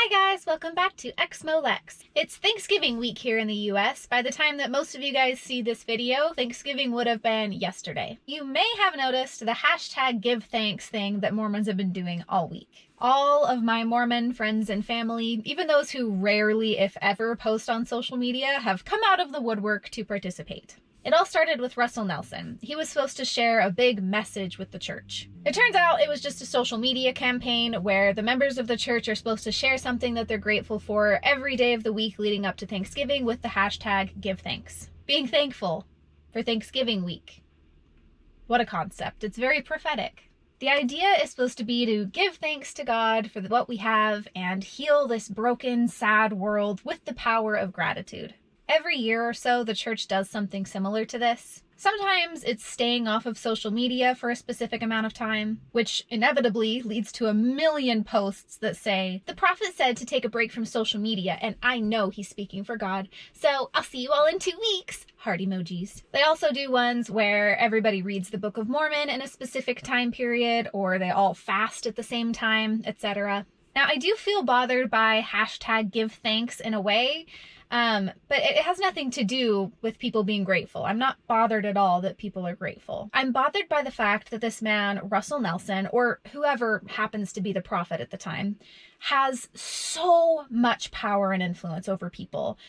Hi guys, welcome back to Exmolex. It's Thanksgiving week here in the US. By the time that most of you guys see this video, Thanksgiving would have been yesterday. You may have noticed the hashtag give thanks thing that Mormons have been doing all week. All of my Mormon friends and family, even those who rarely, if ever, post on social media, have come out of the woodwork to participate. It all started with Russell Nelson. He was supposed to share a big message with the church. It turns out it was just a social media campaign where the members of the church are supposed to share something that they're grateful for every day of the week leading up to Thanksgiving with the hashtag give thanks. Being thankful for Thanksgiving week. What a concept. It's very prophetic. The idea is supposed to be to give thanks to God for what we have and heal this broken, sad world with the power of gratitude. Every year or so, the church does something similar to this. Sometimes it's staying off of social media for a specific amount of time, which inevitably leads to a million posts that say, the prophet said to take a break from social media, and I know he's speaking for God, so I'll see you all in 2 weeks. Heart emojis. They also do ones where everybody reads the Book of Mormon in a specific time period, or they all fast at the same time, etc. Now, I do feel bothered by hashtag give thanks in a way, but it has nothing to do with people being grateful. I'm not bothered at all that people are grateful. I'm bothered by the fact that this man, Russell Nelson, or whoever happens to be the prophet at the time, has so much power and influence over people.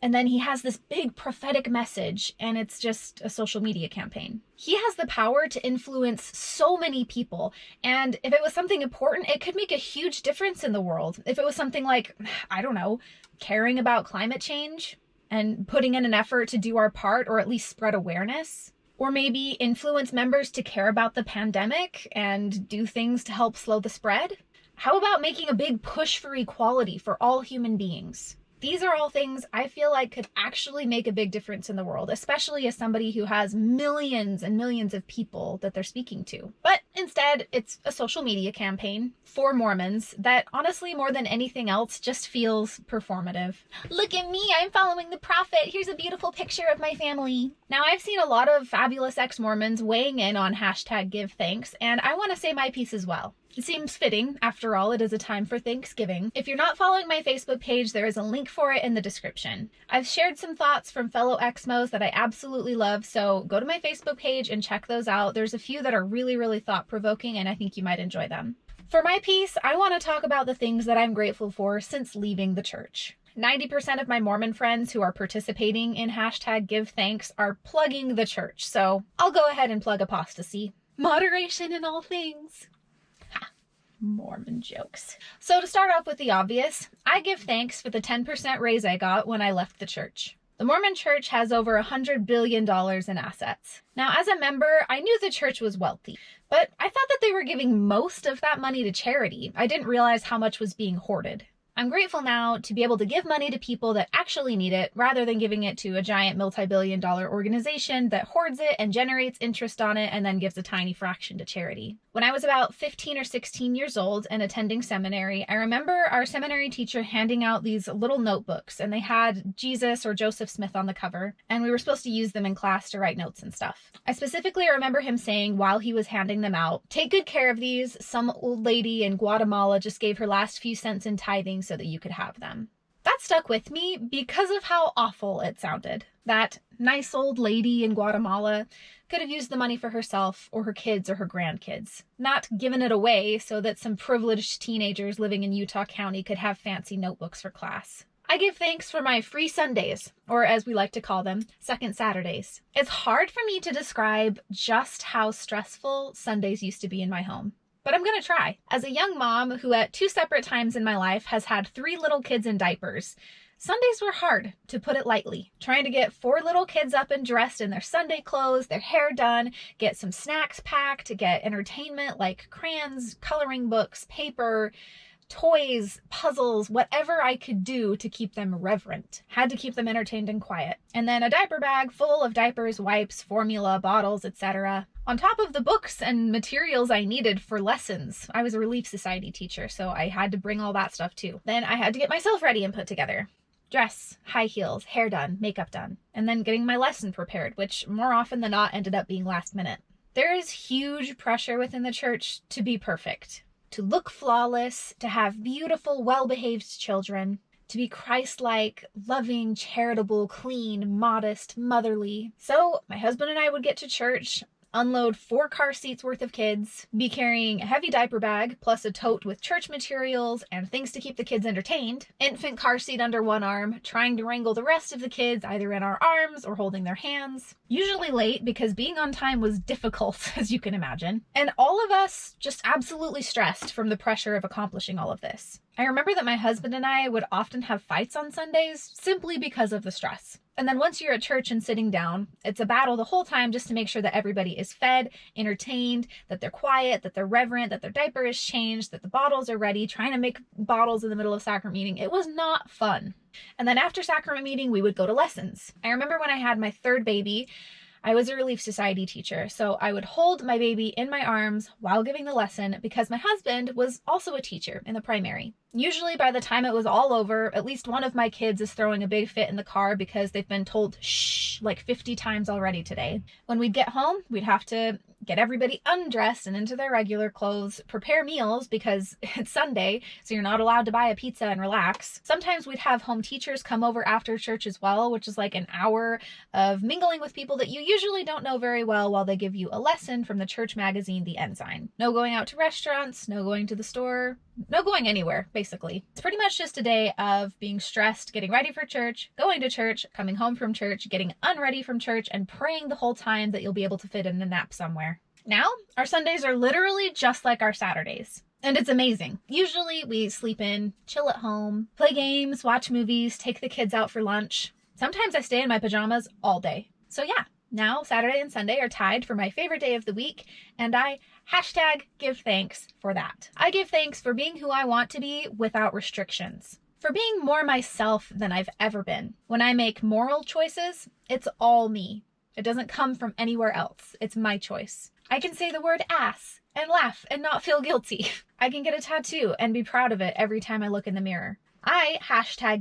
And then he has this big prophetic message, and it's just a social media campaign. He has the power to influence so many people, and if it was something important, it could make a huge difference in the world. If it was something like, I don't know, caring about climate change and putting in an effort to do our part, or at least spread awareness, or maybe influence members to care about the pandemic and do things to help slow the spread. How about making a big push for equality for all human beings? These are all things I feel like could actually make a big difference in the world, especially as somebody who has millions and millions of people that they're speaking to. But instead, it's a social media campaign for Mormons that honestly, more than anything else, just feels performative. Look at me, I'm following the prophet. Here's a beautiful picture of my family. Now, I've seen a lot of fabulous ex-Mormons weighing in on hashtag give thanks, and I want to say my piece as well. It seems fitting. After all, it is a time for Thanksgiving. If you're not following my Facebook page, there is a link for it in the description. I've shared some thoughts from fellow Exmos that I absolutely love, so go to my Facebook page and check those out. There's a few that are really, really thought-provoking, and I think you might enjoy them. For my piece, I want to talk about the things that I'm grateful for since leaving the church. 90% of my Mormon friends who are participating in hashtag give thanks are plugging the church, so I'll go ahead and plug apostasy. Moderation in all things. Mormon jokes. So to start off with the obvious, I give thanks for the 10% raise I got when I left the church. The Mormon church has over $100 billion in assets. Now, as a member, I knew the church was wealthy, but I thought that they were giving most of that money to charity. I didn't realize how much was being hoarded. I'm grateful now to be able to give money to people that actually need it rather than giving it to a giant multi-billion-dollar organization that hoards it and generates interest on it and then gives a tiny fraction to charity. When I was about 15 or 16 years old and attending seminary, I remember our seminary teacher handing out these little notebooks, and they had Jesus or Joseph Smith on the cover, and we were supposed to use them in class to write notes and stuff. I specifically remember him saying while he was handing them out, "Take good care of these. Some old lady in Guatemala just gave her last few cents in tithing so that you could have them." That stuck with me because of how awful it sounded. That nice old lady in Guatemala could have used the money for herself or her kids or her grandkids, not given it away so that some privileged teenagers living in Utah County could have fancy notebooks for class. I give thanks for my free Sundays, or as we like to call them, second Saturdays. It's hard for me to describe just how stressful Sundays used to be in my home, but I'm gonna try. As a young mom who at 2 separate times in my life has had 3 little kids in diapers, Sundays were hard, to put it lightly. Trying to get 4 little kids up and dressed in their Sunday clothes, their hair done, get some snacks packed, get entertainment like crayons, coloring books, paper, toys, puzzles, whatever I could do to keep them reverent. Had to keep them entertained and quiet. And then a diaper bag full of diapers, wipes, formula, bottles, etc. On top of the books and materials I needed for lessons. I was a Relief Society teacher, so I had to bring all that stuff too. Then I had to get myself ready and put together. Dress, high heels, hair done, makeup done, and then getting my lesson prepared, which more often than not ended up being last minute. There is huge pressure within the church to be perfect. to look flawless, to have beautiful, well-behaved children, to be Christ-like, loving, charitable, clean, modest, motherly. So my husband and I would get to church, unload 4 car seats worth of kids, be carrying a heavy diaper bag, plus a tote with church materials and things to keep the kids entertained, infant car seat under one arm, trying to wrangle the rest of the kids either in our arms or holding their hands, usually late because being on time was difficult, as you can imagine, and all of us just absolutely stressed from the pressure of accomplishing all of this. I remember that my husband and I would often have fights on Sundays simply because of the stress. And then once you're at church and sitting down, it's a battle the whole time just to make sure that everybody is fed, entertained, that they're quiet, that they're reverent, that their diaper is changed, that the bottles are ready, trying to make bottles in the middle of sacrament meeting. It was not fun. And then after sacrament meeting, we would go to lessons. I remember when I had my 3rd baby, I was a Relief Society teacher, so I would hold my baby in my arms while giving the lesson because my husband was also a teacher in the primary. Usually by the time it was all over, at least one of my kids is throwing a big fit in the car because they've been told shh like 50 times already today. When we'd get home, we'd have to get everybody undressed and into their regular clothes, prepare meals because it's Sunday, so you're not allowed to buy a pizza and relax. Sometimes we'd have home teachers come over after church as well, which is like an hour of mingling with people that you usually don't know very well while they give you a lesson from the church magazine, The Ensign. No going out to restaurants, no going to the store, no going anywhere, basically. It's pretty much just a day of being stressed, getting ready for church, going to church, coming home from church, getting unready from church, and praying the whole time that you'll be able to fit in a nap somewhere. Now, our Sundays are literally just like our Saturdays. And it's amazing. Usually we sleep in, chill at home, play games, watch movies, take the kids out for lunch. Sometimes I stay in my pajamas all day. So yeah, now Saturday and Sunday are tied for my favorite day of the week, and I #give thanks for that. I give thanks for being who I want to be without restrictions, for being more myself than I've ever been. When I make moral choices, it's all me. It doesn't come from anywhere else. It's my choice. I can say the word ass and laugh and not feel guilty. I can get a tattoo and be proud of it every time I look in the mirror. I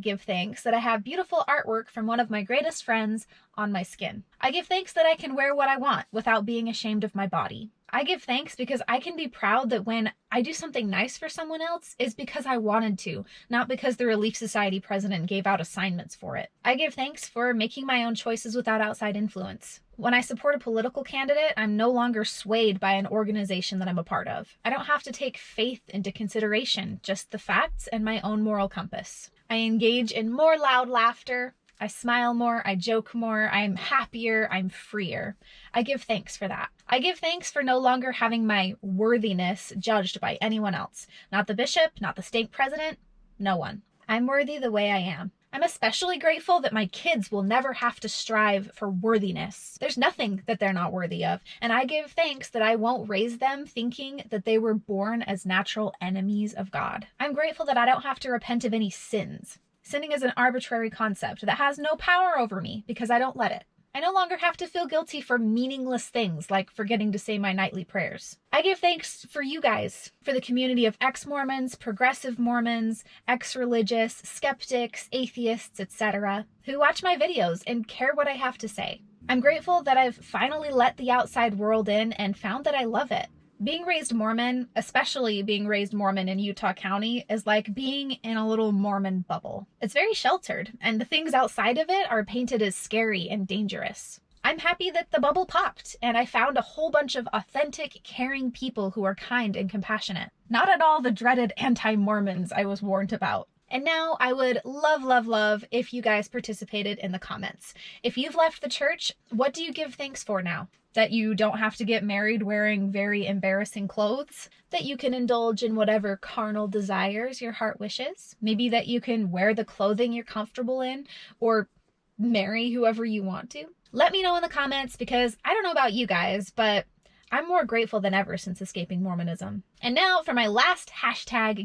#give thanks that I have beautiful artwork from one of my greatest friends on my skin. I give thanks that I can wear what I want without being ashamed of my body. I give thanks because I can be proud that when I do something nice for someone else, it's because I wanted to, not because the Relief Society president gave out assignments for it. I give thanks for making my own choices without outside influence. When I support a political candidate, I'm no longer swayed by an organization that I'm a part of. I don't have to take faith into consideration, just the facts and my own moral compass. I engage in more loud laughter. I smile more, I joke more, I'm happier, I'm freer. I give thanks for that. I give thanks for no longer having my worthiness judged by anyone else. Not the bishop, not the stake president, no one. I'm worthy the way I am. I'm especially grateful that my kids will never have to strive for worthiness. There's nothing that they're not worthy of, and I give thanks that I won't raise them thinking that they were born as natural enemies of God. I'm grateful that I don't have to repent of any sins. Sinning is an arbitrary concept that has no power over me because I don't let it. I no longer have to feel guilty for meaningless things like forgetting to say my nightly prayers. I give thanks for you guys, for the community of ex-Mormons, progressive Mormons, ex-religious, skeptics, atheists, etc., who watch my videos and care what I have to say. I'm grateful that I've finally let the outside world in and found that I love it. Being raised Mormon, especially being raised Mormon in Utah County, is like being in a little Mormon bubble. It's very sheltered, and the things outside of it are painted as scary and dangerous. I'm happy that the bubble popped, and I found a whole bunch of authentic, caring people who are kind and compassionate. Not at all the dreaded anti-Mormons I was warned about. And now I would love if you guys participated in the comments. If you've left the church, what do you give thanks for now? That you don't have to get married wearing very embarrassing clothes? That you can indulge in whatever carnal desires your heart wishes? Maybe that you can wear the clothing you're comfortable in, or marry whoever you want to? Let me know in the comments, because I don't know about you guys, but I'm more grateful than ever since escaping Mormonism. And now for my last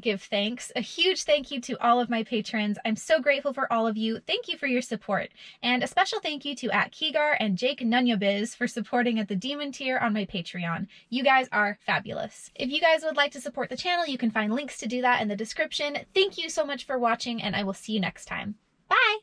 #give thanks, a huge thank you to all of my patrons. I'm so grateful for all of you. Thank you for your support. And a special thank you to @Keegar and Jake Nunyabiz for supporting at the Demon tier on my Patreon. You guys are fabulous. If you guys would like to support the channel, you can find links to do that in the description. Thank you so much for watching, and I will see you next time. Bye!